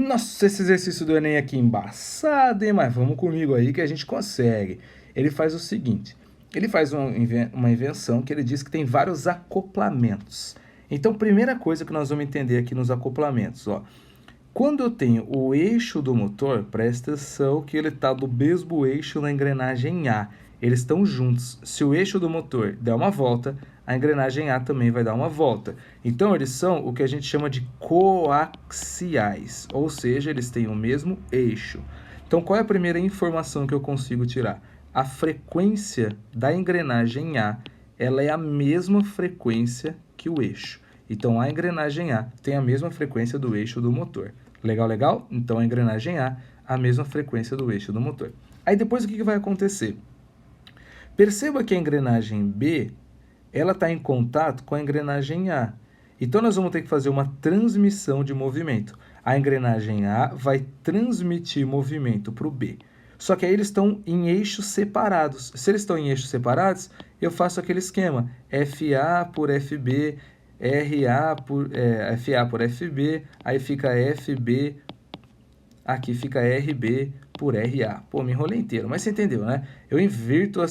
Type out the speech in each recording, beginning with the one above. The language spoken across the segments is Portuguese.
Nossa, esse exercício do Enem aqui é embaçado, hein? Mas vamos comigo aí que a gente consegue. Ele faz o seguinte, ele faz uma invenção que ele diz que tem vários acoplamentos. Então, primeira coisa que nós vamos entender aqui nos acoplamentos, ó. Quando eu tenho o eixo do motor, presta atenção que ele está do mesmo eixo na engrenagem A. Eles estão juntos. Se o eixo do motor der uma volta, a engrenagem A também vai dar uma volta. Então, eles são o que a gente chama de coaxiais, ou seja, eles têm o mesmo eixo. Então, qual é a primeira informação que eu consigo tirar? A frequência da engrenagem A, ela é a mesma frequência que o eixo. Então, a engrenagem A tem a mesma frequência do eixo do motor. Legal, legal? Então, a engrenagem A mesma frequência do eixo do motor. Aí, depois, o que vai acontecer? Perceba que a engrenagem B, ela está em contato com a engrenagem A. Então, nós vamos ter que fazer uma transmissão de movimento. A engrenagem A vai transmitir movimento para o B. Só que aí eles estão em eixos separados. Se eles estão em eixos separados, eu faço aquele esquema. FA por FB, FA por FB, aí fica FB, aqui fica RB por RA. Pô, me enrolei inteiro, mas você entendeu, né? Eu inverto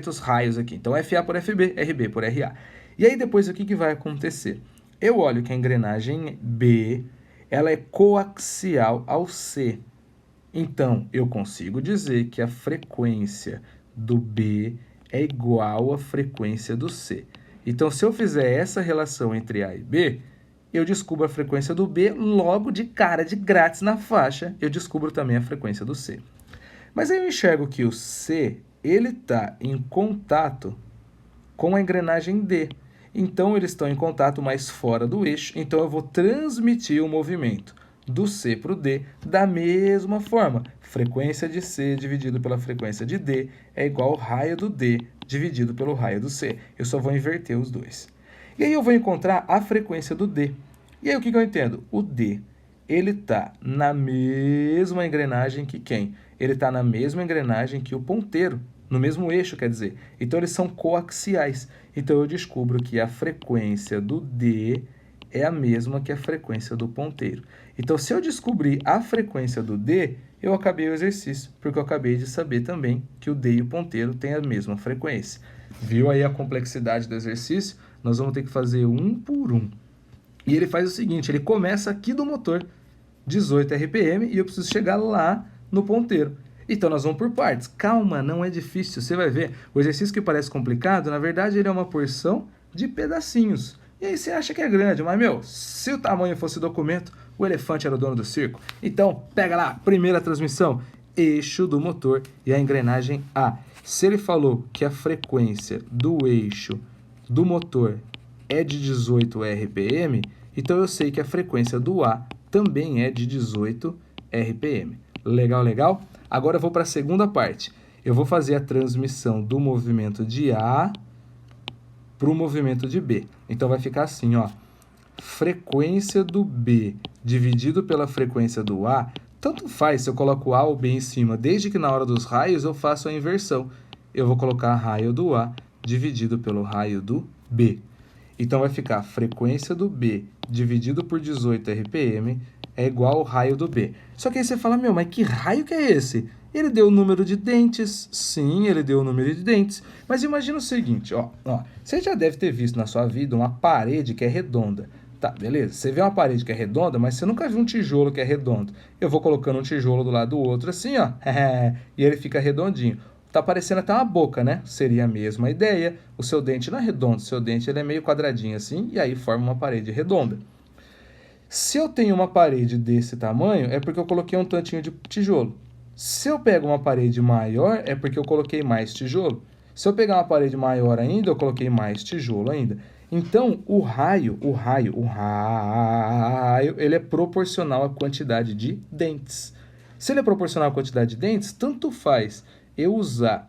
os raios aqui. Então, FA por FB, RB por RA. E aí, depois, o que vai acontecer? Eu olho que a engrenagem B, ela é coaxial ao C. Então, eu consigo dizer que a frequência do B é igual à frequência do C. Então, se eu fizer essa relação entre A e B, eu descubro a frequência do B, logo de cara, de grátis na faixa, eu descubro também a frequência do C. Mas aí eu enxergo que o C, ele está em contato com a engrenagem D. Então, eles estão em contato mais fora do eixo, então eu vou transmitir o movimento do C para o D da mesma forma. Frequência de C dividido pela frequência de D é igual ao raio do D dividido pelo raio do C. Eu só vou inverter os dois. E aí eu vou encontrar a frequência do D. E aí o que eu entendo? O D, ele está na mesma engrenagem que quem? Ele está na mesma engrenagem que o ponteiro, no mesmo eixo, quer dizer. Então, eles são coaxiais. Então, eu descubro que a frequência do D é a mesma que a frequência do ponteiro. Então, se eu descobrir a frequência do D, eu acabei o exercício, porque eu acabei de saber também que o D e o ponteiro têm a mesma frequência. Viu aí a complexidade do exercício? Nós vamos ter que fazer um por um. E ele faz o seguinte, ele começa aqui do motor, 18 RPM, e eu preciso chegar lá no ponteiro. Então, nós vamos por partes. Calma, não é difícil, você vai ver. O exercício que parece complicado, na verdade, ele é uma porção de pedacinhos. E aí você acha que é grande, mas, meu, se o tamanho fosse documento, o elefante era o dono do circo. Então, pega lá, primeira transmissão, eixo do motor e a engrenagem A. Se ele falou que a frequência do eixo do motor é de 18 RPM, então eu sei que a frequência do A também é de 18 RPM. Legal, legal? Agora eu vou para a segunda parte. Eu vou fazer a transmissão do movimento de A para o movimento de B. Então, vai ficar assim, ó. Frequência do B dividido pela frequência do A, tanto faz se eu coloco A ou B em cima, desde que na hora dos raios eu faço a inversão. Eu vou colocar raio do A dividido pelo raio do B. Então, vai ficar frequência do B dividido por 18 RPM é igual ao raio do B. Só que aí você fala, meu, mas que raio que é esse? Ele deu o número de dentes. Sim, ele deu o número de dentes. Mas imagina o seguinte, ó, você já deve ter visto na sua vida uma parede que é redonda. Tá, beleza? Você vê uma parede que é redonda, mas você nunca viu um tijolo que é redondo. Eu vou colocando um tijolo do lado do outro assim, ó, e ele fica redondinho. Tá parecendo até uma boca, né? Seria a mesma ideia. O seu dente não é redondo, o seu dente ele é meio quadradinho assim, e aí forma uma parede redonda. Se eu tenho uma parede desse tamanho, é porque eu coloquei um tantinho de tijolo. Se eu pego uma parede maior, é porque eu coloquei mais tijolo. Se eu pegar uma parede maior ainda, eu coloquei mais tijolo ainda. Então, o raio, ele é proporcional à quantidade de dentes. Se ele é proporcional à quantidade de dentes, tanto faz eu usar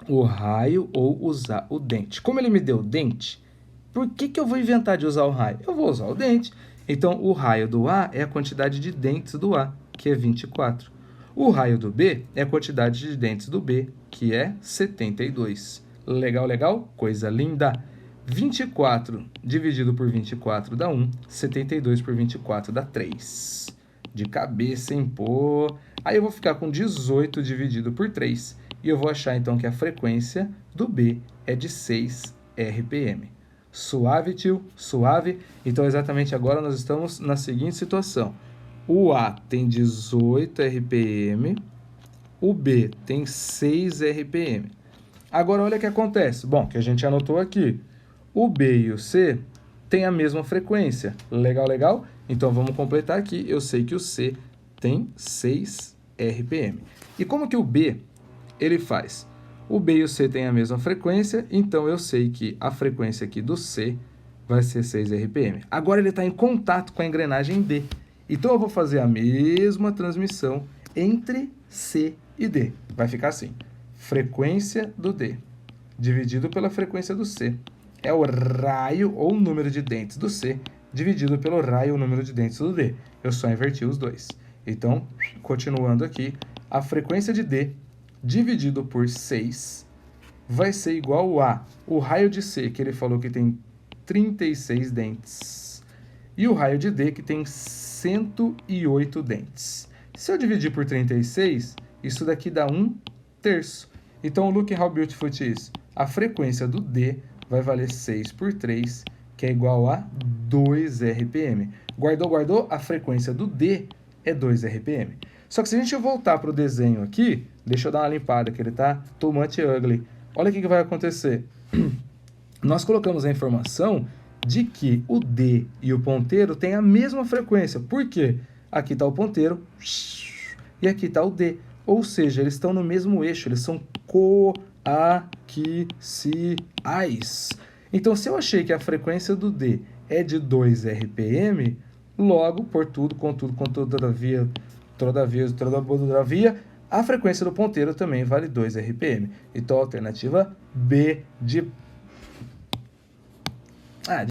o raio ou usar o dente. Como ele me deu dente, por que eu vou inventar de usar o raio? Eu vou usar o dente. Então, o raio do A é a quantidade de dentes do A, que é 24. O raio do B é a quantidade de dentes do B, que é 72. Legal, legal? Coisa linda! 24 dividido por 24 dá 1, 72 por 24 dá 3. de cabeça, hein? Pô. Aí eu vou ficar com 18 dividido por 3. E eu vou achar, então, que a frequência do B é de 6 RPM. Suave, tio? Suave? Então, exatamente agora, nós estamos na seguinte situação. O A tem 18 RPM, o B tem 6 RPM. Agora, olha o que acontece. Bom, que a gente anotou aqui. O B e o C têm a mesma frequência. Legal, legal? Então, vamos completar aqui. Eu sei que o C tem 6 RPM. E como que o B ele faz? O B e o C têm a mesma frequência, então eu sei que a frequência aqui do C vai ser 6 RPM. Agora ele está em contato com a engrenagem D. Então eu vou fazer a mesma transmissão entre C e D. Vai ficar assim. Frequência do D dividido pela frequência do C é o raio ou número de dentes do C dividido pelo raio ou número de dentes do D. Eu só inverti os dois. Então, continuando aqui, a frequência de D dividido por 6 vai ser igual a o raio de C, que ele falou que tem 36 dentes, e o raio de D, que tem 108 dentes. Se eu dividir por 36, isso daqui dá 1/3. Então, look how beautiful it is. A frequência do D vai valer 6 por 3, que é igual a 2 RPM. Guardou, guardou? A frequência do D é 2 RPM. Só que se a gente voltar para o desenho aqui, deixa eu dar uma limpada, que ele tá too much ugly. Olha o que vai acontecer. Nós colocamos a informação de que o D e o ponteiro têm a mesma frequência. Por quê? Aqui está o ponteiro e aqui está o D. Ou seja, eles estão no mesmo eixo, eles são coaxiais. Então, se eu achei que a frequência do D é de 2 RPM, logo, por tudo, contudo, todavia, a frequência do ponteiro também vale 2 RPM. Então, a alternativa B de